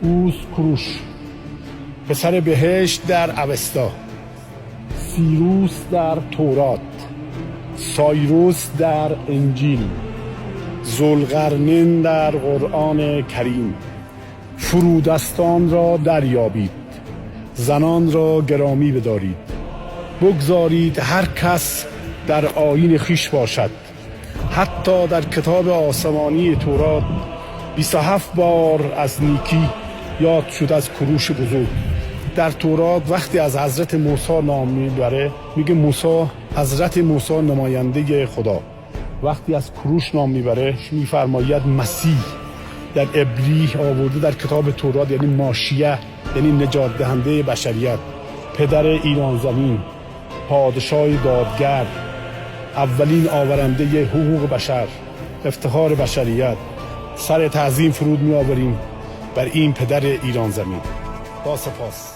فیلیپوس کروش، پسر بهشت در اوستا، سیروس در تورات، سایروس در انجیل، ذوالقرنین در قرآن کریم. فرودستان را دریابید، زنان را گرامی بدارید، بگذارید هر کس در آیین خویش باشد. حتی در کتاب آسمانی تورات 27 بار از نیکی یاد شد از کروش بزرگ. در تورات وقتی از حضرت موسی نام میبره میگه موسی، حضرت موسی نماینده خدا. وقتی از کروش نام میبره میفرماید مسیح. در عبری آورده در کتاب تورات یعنی ماشیه، یعنی نجات دهنده بشریت، پدر ایران زمین، پادشاه دادگر، اولین آورنده حقوق بشر، افتخار بشریت. سر تعظیم فرود می آوریم بر این پدر ایران زمین. با سپاس.